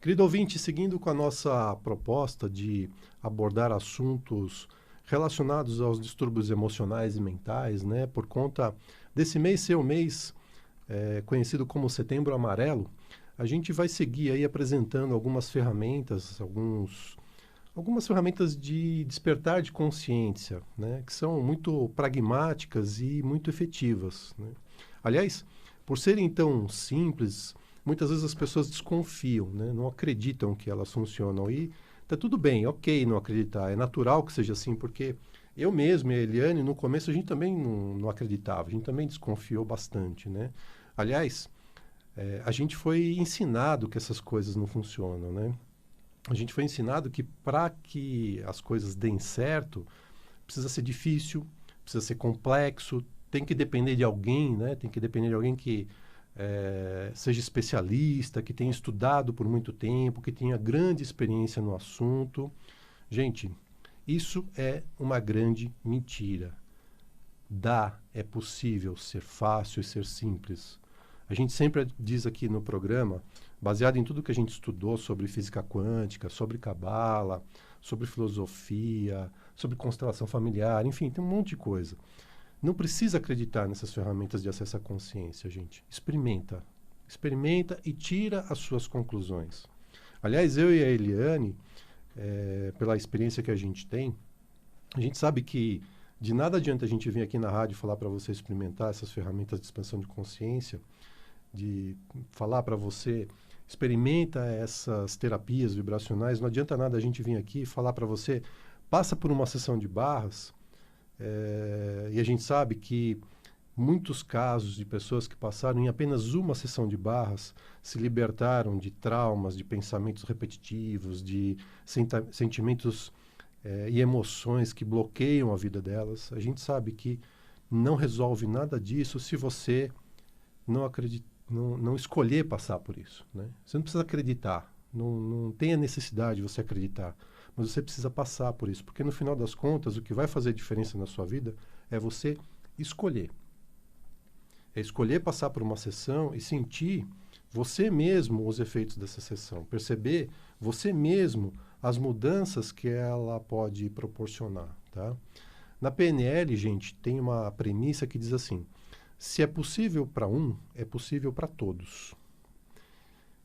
Querido ouvinte, seguindo com a nossa proposta de abordar assuntos relacionados aos distúrbios emocionais e mentais, né, por conta desse mês ser o mês conhecido como Setembro Amarelo, a gente vai seguir aí apresentando algumas ferramentas, algumas ferramentas de despertar de consciência, né, que são muito pragmáticas e muito efetivas, né? Aliás, por serem tão simples, muitas vezes as pessoas desconfiam, né, não acreditam que elas funcionam. E tá tudo bem, ok não acreditar, é natural que seja assim, porque eu mesmo e a Eliane, no começo, a gente também não acreditava, a gente também desconfiou bastante, né? Aliás, a gente foi ensinado que essas coisas não funcionam, né? A gente foi ensinado que para que as coisas deem certo, precisa ser difícil, precisa ser complexo, tem que depender de alguém, né? Tem que depender de alguém que seja especialista, que tenha estudado por muito tempo, que tenha grande experiência no assunto. Gente, isso é uma grande mentira. É possível ser fácil e ser simples. A gente sempre diz aqui no programa, baseado em tudo que a gente estudou sobre física quântica, sobre cabala, sobre filosofia, sobre constelação familiar, enfim, tem um monte de coisa. Não precisa acreditar nessas ferramentas de acesso à consciência, gente. Experimenta. Experimenta e tira as suas conclusões. Aliás, eu e a Eliane, pela experiência que a gente tem, a gente sabe que de nada adianta a gente vir aqui na rádio falar para você experimentar essas ferramentas de expansão de consciência, de falar para você experimenta essas terapias vibracionais. Não adianta nada a gente vir aqui e falar para você passa por uma sessão de barras. E a gente sabe que muitos casos de pessoas que passaram em apenas uma sessão de barras se libertaram de traumas, de pensamentos repetitivos, de sentimentos e emoções que bloqueiam a vida delas. A gente sabe que não resolve nada disso se você não acredita, não escolher passar por isso, né? Você não precisa acreditar, não tem a necessidade de você acreditar, mas você precisa passar por isso, porque no final das contas o que vai fazer diferença na sua vida é você escolher. É escolher passar por uma sessão e sentir você mesmo os efeitos dessa sessão, perceber você mesmo as mudanças que ela pode proporcionar, tá? Na PNL, gente, tem uma premissa que diz assim: se é possível para um, é possível para todos.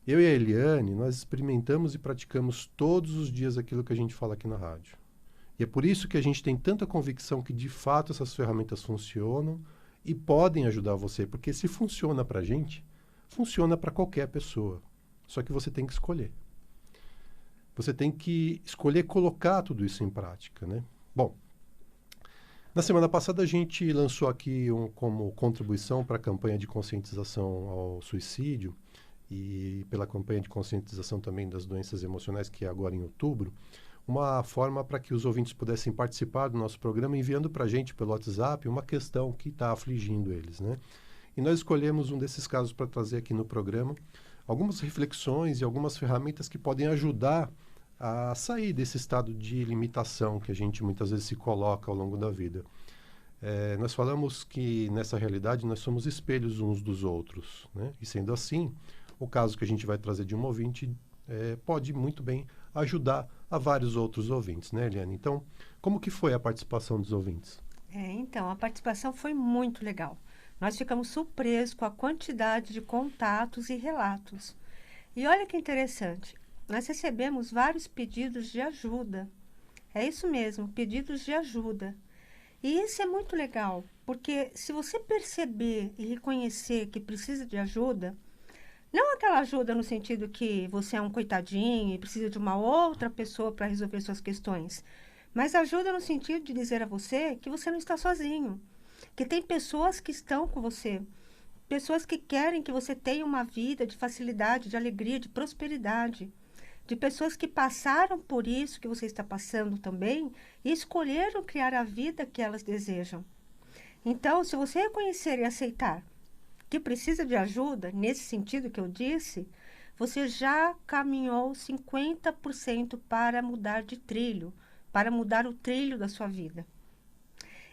Eu e a Eliane, nós experimentamos e praticamos todos os dias aquilo que a gente fala aqui na rádio. E é por isso que a gente tem tanta convicção que, de fato, essas ferramentas funcionam e podem ajudar você. Porque se funciona para a gente, funciona para qualquer pessoa. Só que você tem que escolher. Você tem que escolher colocar tudo isso em prática, né? Bom, na semana passada a gente lançou aqui como contribuição para a campanha de conscientização ao suicídio e pela campanha de conscientização também das doenças emocionais, que é agora em outubro, uma forma para que os ouvintes pudessem participar do nosso programa enviando para a gente pelo WhatsApp uma questão que está afligindo eles, né? E nós escolhemos um desses casos para trazer aqui no programa algumas reflexões e algumas ferramentas que podem ajudar a sair desse estado de limitação que a gente muitas vezes se coloca ao longo da vida. Nós falamos que nessa realidade nós somos espelhos uns dos outros, né? E sendo assim, o caso que a gente vai trazer de um ouvinte pode muito bem ajudar a vários outros ouvintes, né, Eliane? Então, como que foi a participação dos ouvintes? Então, a participação foi muito legal. Nós ficamos surpresos com a quantidade de contatos e relatos. E olha que interessante, nós recebemos vários pedidos de ajuda. É isso mesmo, pedidos de ajuda. E isso é muito legal, porque se você perceber e reconhecer que precisa de ajuda, não aquela ajuda no sentido que você é um coitadinho e precisa de uma outra pessoa para resolver suas questões, mas ajuda no sentido de dizer a você que você não está sozinho, que tem pessoas que estão com você, pessoas que querem que você tenha uma vida de facilidade, de alegria, de prosperidade, de pessoas que passaram por isso que você está passando também e escolheram criar a vida que elas desejam. Então, se você reconhecer e aceitar que precisa de ajuda, nesse sentido que eu disse, você já caminhou 50% para mudar de trilho, para mudar o trilho da sua vida.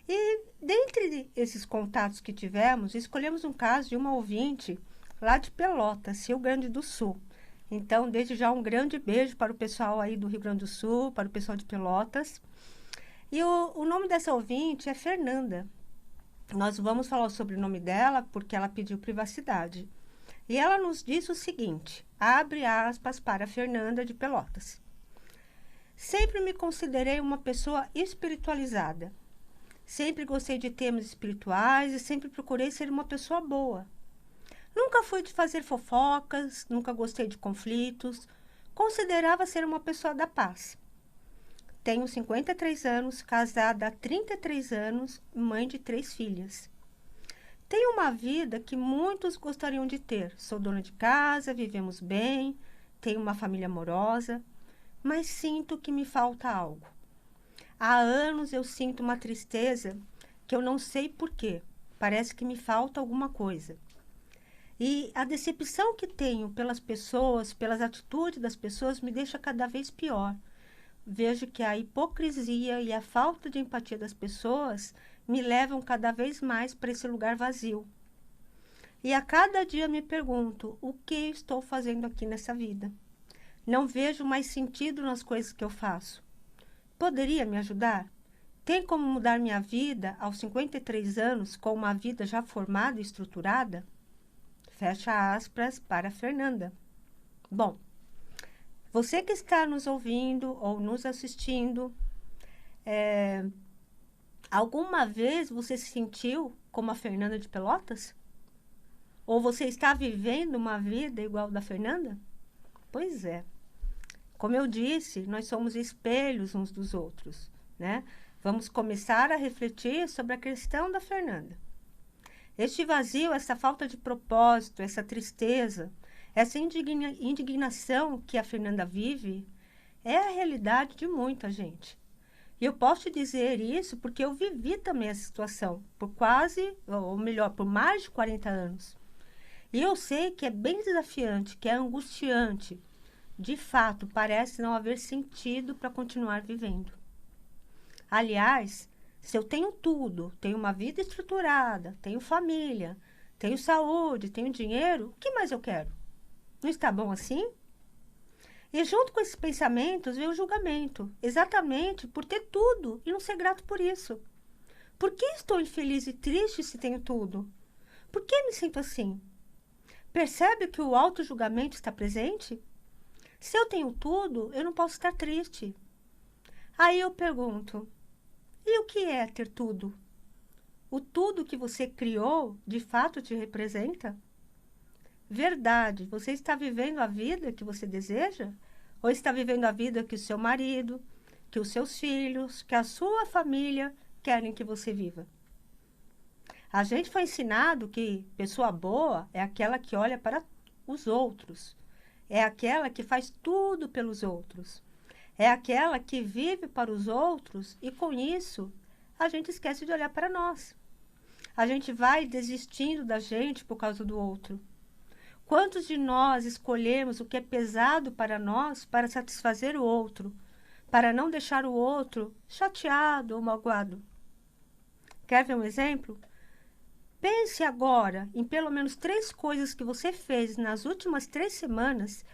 E dentre esses contatos que tivemos, escolhemos um caso de uma ouvinte lá de Pelotas, Rio Grande do Sul. Então, desde já um grande beijo para o pessoal aí do Rio Grande do Sul, para o pessoal de Pelotas. E o nome dessa ouvinte é Fernanda. Nós vamos falar sobre o nome dela porque ela pediu privacidade. E ela nos disse o seguinte, abre aspas para Fernanda de Pelotas. Sempre me considerei uma pessoa espiritualizada. Sempre gostei de temas espirituais e sempre procurei ser uma pessoa boa. Nunca fui de fazer fofocas, nunca gostei de conflitos. Considerava ser uma pessoa da paz. Tenho 53 anos, casada há 33 anos, mãe de 3 filhas. Tenho uma vida que muitos gostariam de ter. Sou dona de casa, vivemos bem, tenho uma família amorosa, mas sinto que me falta algo. Há anos eu sinto uma tristeza que eu não sei porquê. Parece que me falta alguma coisa. E a decepção que tenho pelas pessoas, pelas atitudes das pessoas, me deixa cada vez pior. Vejo que a hipocrisia e a falta de empatia das pessoas me levam cada vez mais para esse lugar vazio. E a cada dia me pergunto, o que estou fazendo aqui nessa vida? Não vejo mais sentido nas coisas que eu faço. Poderia me ajudar? Tem como mudar minha vida aos 53 anos com uma vida já formada e estruturada? Fecha aspas para Fernanda. Bom, você que está nos ouvindo ou nos assistindo, alguma vez você se sentiu como a Fernanda de Pelotas? Ou você está vivendo uma vida igual da Fernanda? Pois é. Como eu disse, nós somos espelhos uns dos outros, né? Vamos começar a refletir sobre a questão da Fernanda. Este vazio, essa falta de propósito, essa tristeza, essa indignação que a Fernanda vive, é a realidade de muita gente. E eu posso te dizer isso porque eu vivi também essa situação por quase, ou melhor, por mais de 40 anos. E eu sei que é bem desafiante, que é angustiante. De fato, parece não haver sentido para continuar vivendo. Aliás, se eu tenho tudo, tenho uma vida estruturada, tenho família, tenho saúde, tenho dinheiro, o que mais eu quero? Não está bom assim? E junto com esses pensamentos veio o julgamento, exatamente por ter tudo e não ser grato por isso. Por que estou infeliz e triste se tenho tudo? Por que me sinto assim? Percebe que o auto-julgamento está presente? Se eu tenho tudo, eu não posso estar triste. Aí eu pergunto, e o que é ter tudo? O tudo que você criou, de fato, te representa? Verdade, você está vivendo a vida que você deseja? Ou está vivendo a vida que o seu marido, que os seus filhos, que a sua família querem que você viva? A gente foi ensinado que pessoa boa é aquela que olha para os outros. É aquela que faz tudo pelos outros. É aquela que vive para os outros e, com isso, a gente esquece de olhar para nós. A gente vai desistindo da gente por causa do outro. Quantos de nós escolhemos o que é pesado para nós para satisfazer o outro, para não deixar o outro chateado ou magoado? Quer ver um exemplo? Pense agora em pelo menos 3 coisas que você fez nas últimas 3 semanas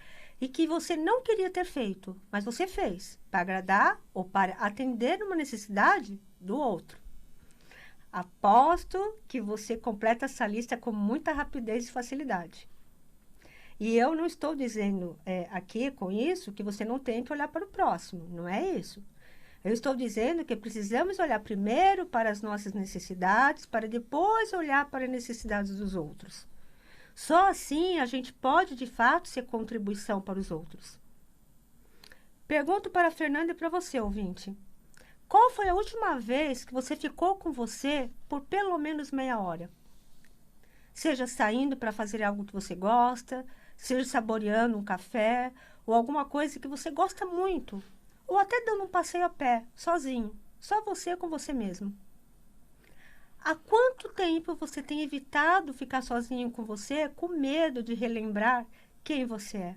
e que você não queria ter feito, mas você fez para agradar ou para atender uma necessidade do outro. Aposto que você completa essa lista com muita rapidez e facilidade. E eu não estou dizendo aqui com isso que você não tem que olhar para o próximo, não é isso. Eu estou dizendo que precisamos olhar primeiro para as nossas necessidades, para depois olhar para as necessidades dos outros. Só assim a gente pode, de fato, ser contribuição para os outros. Pergunto para a Fernanda e para você, ouvinte. Qual foi a última vez que você ficou com você por pelo menos meia hora? Seja saindo para fazer algo que você gosta, seja saboreando um café ou alguma coisa que você gosta muito. Ou até dando um passeio a pé, sozinho, só você com você mesmo. Há quanto tempo você tem evitado ficar sozinho com você, com medo de relembrar quem você é?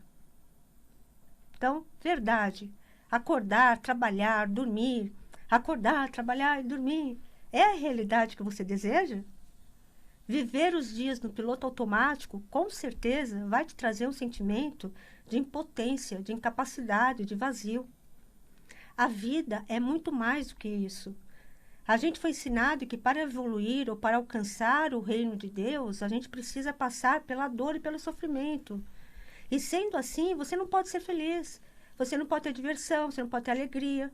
Então, verdade, acordar, trabalhar, dormir, acordar, trabalhar e dormir, é a realidade que você deseja? Viver os dias no piloto automático, com certeza, vai te trazer um sentimento de impotência, de incapacidade, de vazio. A vida é muito mais do que isso. A gente foi ensinado que para evoluir ou para alcançar o reino de Deus, a gente precisa passar pela dor e pelo sofrimento. E sendo assim, você não pode ser feliz, você não pode ter diversão, você não pode ter alegria.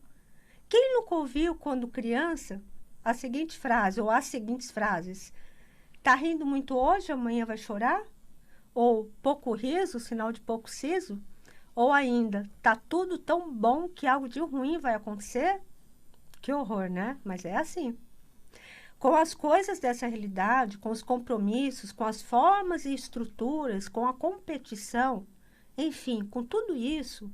Quem nunca ouviu, quando criança, a seguinte frase ou as seguintes frases: tá rindo muito hoje, amanhã vai chorar? Ou pouco riso, sinal de pouco siso? Ou ainda, tá tudo tão bom que algo de ruim vai acontecer? Que horror, né? Mas é assim. Com as coisas dessa realidade, com os compromissos, com as formas e estruturas, com a competição, enfim, com tudo isso,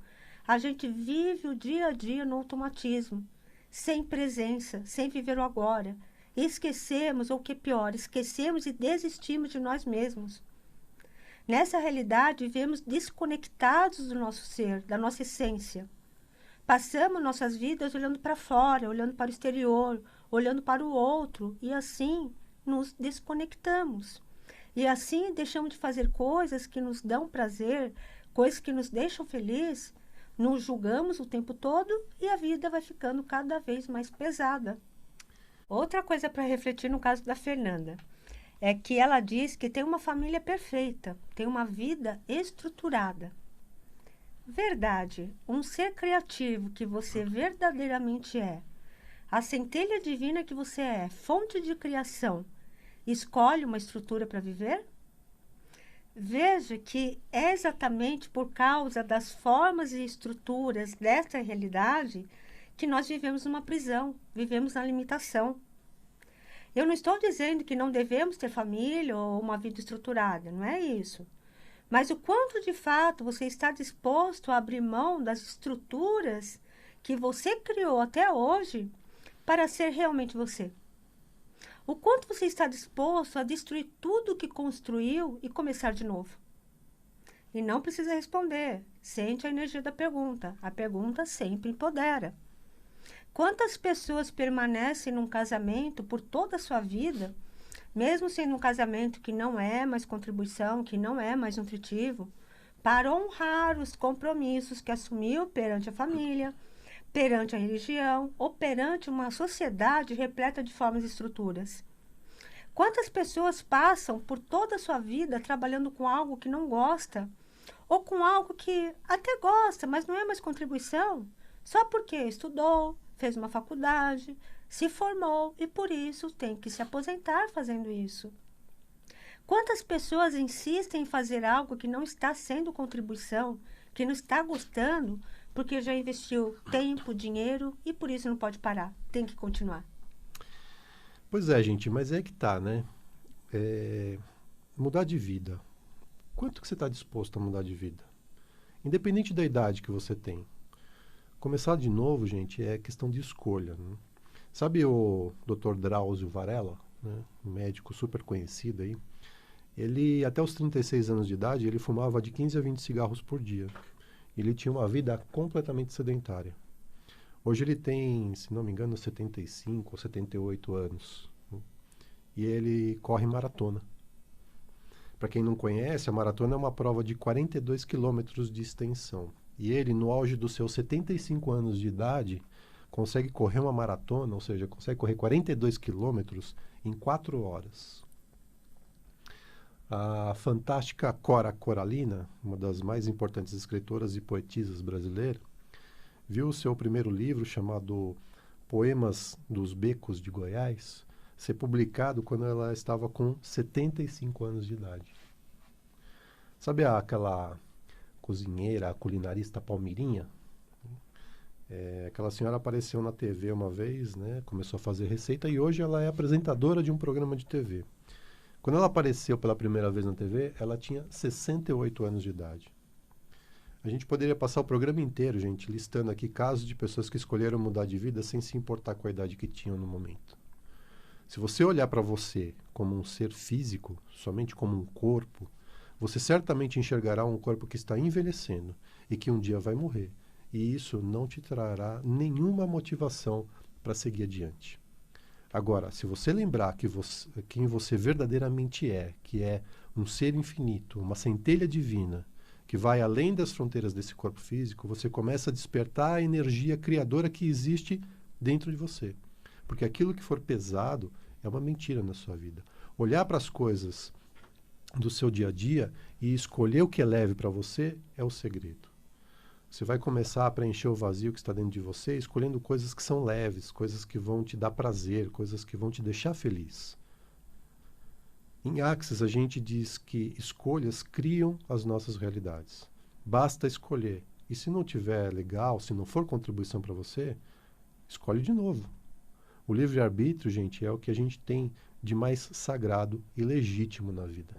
a gente vive o dia a dia no automatismo, sem presença, sem viver o agora. E esquecemos, ou o que é pior, esquecemos e desistimos de nós mesmos. Nessa realidade, vivemos desconectados do nosso ser, da nossa essência. Passamos nossas vidas olhando para fora, olhando para o exterior, olhando para o outro, e assim nos desconectamos. E assim deixamos de fazer coisas que nos dão prazer, coisas que nos deixam felizes, nos julgamos o tempo todo e a vida vai ficando cada vez mais pesada. Outra coisa para refletir no caso da Fernanda é que ela diz que tem uma família perfeita, tem uma vida estruturada. Verdade, um ser criativo que você verdadeiramente é, a centelha divina que você é, fonte de criação, escolhe uma estrutura para viver? Veja que é exatamente por causa das formas e estruturas desta realidade que nós vivemos numa prisão, vivemos na limitação. Eu não estou dizendo que não devemos ter família ou uma vida estruturada, não é isso. Mas o quanto de fato você está disposto a abrir mão das estruturas que você criou até hoje para ser realmente você? O quanto você está disposto a destruir tudo o que construiu e começar de novo? E não precisa responder. Sente a energia da pergunta. A pergunta sempre empodera. Quantas pessoas permanecem num casamento por toda a sua vida, mesmo sendo um casamento que não é mais contribuição, que não é mais nutritivo, para honrar os compromissos que assumiu perante a família, perante a religião ou perante uma sociedade repleta de formas e estruturas? Quantas pessoas passam por toda a sua vida trabalhando com algo que não gosta, ou com algo que até gosta, mas não é mais contribuição, só porque estudou, fez uma faculdade, se formou e por isso tem que se aposentar fazendo isso? Quantas pessoas insistem em fazer algo que não está sendo contribuição, que não está gostando, porque já investiu tempo, dinheiro e por isso não pode parar, tem que continuar? Pois é, gente, mas é que tá, né? Mudar de vida. Quanto que você está disposto a mudar de vida? Independente da idade que você tem. Começar de novo, gente, é questão de escolha, né? Sabe o Dr. Drauzio Varela, né? Um médico super conhecido aí? Ele, até os 36 anos de idade, ele fumava de 15 a 20 cigarros por dia. Ele tinha uma vida completamente sedentária. Hoje ele tem, se não me engano, 75 ou 78 anos. Né? E ele corre maratona. Para quem não conhece, a maratona é uma prova de 42 quilômetros de extensão. E ele, no auge dos seus 75 anos de idade, consegue correr uma maratona, ou seja, consegue correr 42 quilômetros em 4 horas. A fantástica Cora Coralina, uma das mais importantes escritoras e poetisas brasileiras, viu o seu primeiro livro, chamado Poemas dos Becos de Goiás, ser publicado quando ela estava com 75 anos de idade. Sabe aquela cozinheira, a culinarista Palmirinha? Aquela senhora apareceu na TV uma vez, né? Começou a fazer receita e hoje ela é apresentadora de um programa de TV. Quando ela apareceu pela primeira vez na TV, ela tinha 68 anos de idade. A gente poderia passar o programa inteiro, gente, listando aqui casos de pessoas que escolheram mudar de vida sem se importar com a idade que tinham no momento. Se você olhar para você como um ser físico, somente como um corpo, você certamente enxergará um corpo que está envelhecendo e que um dia vai morrer. E isso não te trará nenhuma motivação para seguir adiante. Agora, se você lembrar quem você verdadeiramente é, que é um ser infinito, uma centelha divina, que vai além das fronteiras desse corpo físico, você começa a despertar a energia criadora que existe dentro de você. Porque aquilo que for pesado é uma mentira na sua vida. Olhar para as coisas do seu dia a dia e escolher o que é leve para você é o segredo. Você vai começar a preencher o vazio que está dentro de você, escolhendo coisas que são leves, coisas que vão te dar prazer, coisas que vão te deixar feliz. Em Axis, a gente diz que escolhas criam as nossas realidades. Basta escolher. E se não tiver legal, se não for contribuição para você, escolhe de novo. O livre-arbítrio, gente, é o que a gente tem de mais sagrado e legítimo na vida.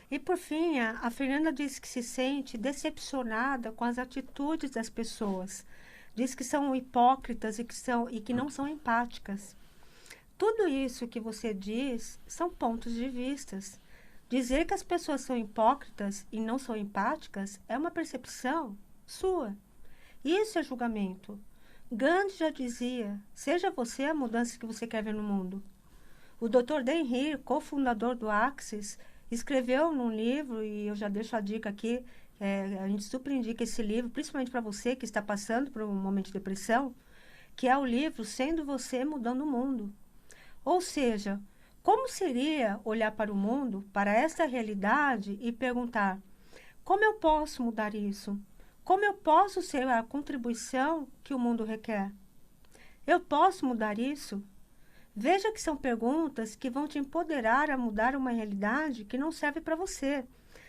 E por fim, a Fernanda diz que se sente decepcionada com as atitudes das pessoas. Diz que são hipócritas e que não são empáticas. Tudo isso que você diz são pontos de vistas. Dizer que as pessoas são hipócritas e não são empáticas é uma percepção sua. Isso é julgamento. Gandhi já dizia, seja você a mudança que você quer ver no mundo. O Dr. Dan Heer, cofundador do Axis, escreveu num livro, e eu já deixo a dica aqui, a gente super indica esse livro, principalmente para você que está passando por um momento de depressão, que é o livro Sendo Você, Mudando o Mundo. Ou seja, como seria olhar para o mundo, para essa realidade e perguntar, como eu posso mudar isso? Como eu posso ser a contribuição que o mundo requer? Eu posso mudar isso? Veja que são perguntas que vão te empoderar a mudar uma realidade que não serve para você,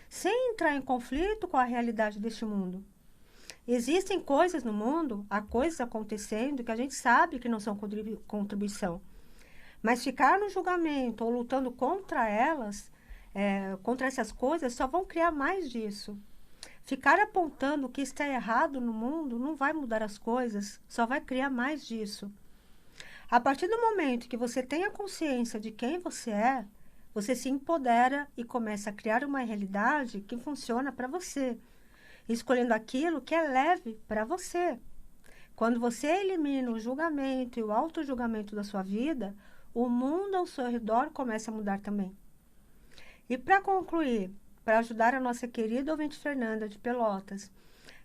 sem entrar em conflito com a realidade deste mundo. Existem coisas no mundo, há coisas acontecendo que a gente sabe que não são contribuição. Mas ficar no julgamento ou lutando contra elas, contra essas coisas, só vão criar mais disso. Ficar apontando o que está errado no mundo não vai mudar as coisas, só vai criar mais disso. A partir do momento que você tem a consciência de quem você é, você se empodera e começa a criar uma realidade que funciona para você, escolhendo aquilo que é leve para você. Quando você elimina o julgamento e o auto-julgamento da sua vida, o mundo ao seu redor começa a mudar também. E para concluir, para ajudar a nossa querida ouvinte Fernanda de Pelotas,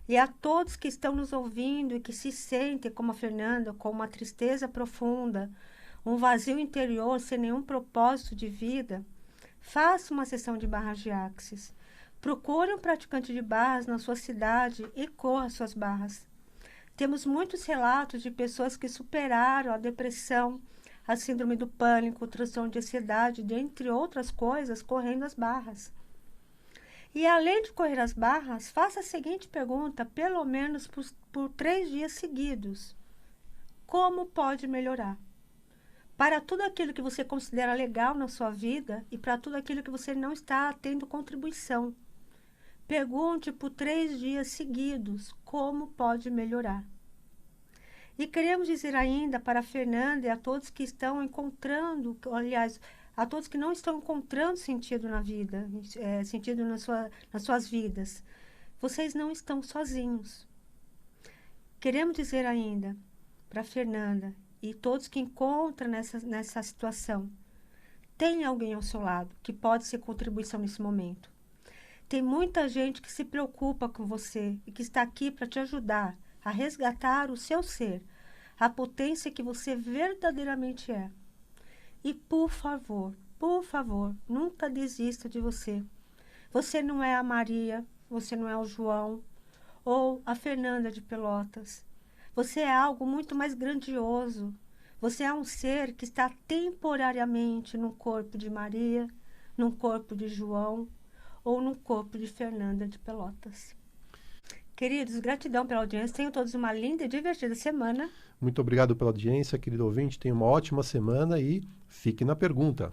e a todos que estão nos ouvindo e que se sentem como a Fernanda, com uma tristeza profunda, um vazio interior sem nenhum propósito de vida, faça uma sessão de barras de Axis. Procure um praticante de barras na sua cidade e corra suas barras. Temos muitos relatos de pessoas que superaram a depressão, a síndrome do pânico, o transtorno de ansiedade, dentre outras coisas, correndo as barras. E além de correr as barras, faça a seguinte pergunta, pelo menos por 3 dias seguidos. Como pode melhorar? Para tudo aquilo que você considera legal na sua vida e para tudo aquilo que você não está tendo contribuição. Pergunte por 3 dias seguidos como pode melhorar. E queremos dizer ainda para a Fernanda e a todos que estão encontrando, aliás, a todos que não estão encontrando sentido na vida, sentido nas suas vidas. Vocês não estão sozinhos. Queremos dizer ainda para a Fernanda e todos que encontram nessa situação, tem alguém ao seu lado que pode ser contribuição nesse momento. Tem muita gente que se preocupa com você e que está aqui para te ajudar a resgatar o seu ser, a potência que você verdadeiramente é. E por favor, nunca desista de você. Você não é a Maria, você não é o João ou a Fernanda de Pelotas. Você é algo muito mais grandioso. Você é um ser que está temporariamente no corpo de Maria, no corpo de João ou no corpo de Fernanda de Pelotas. Queridos, gratidão pela audiência. Tenham todos uma linda e divertida semana. Muito obrigado pela audiência, querido ouvinte. Tenha uma ótima semana e fique na pergunta.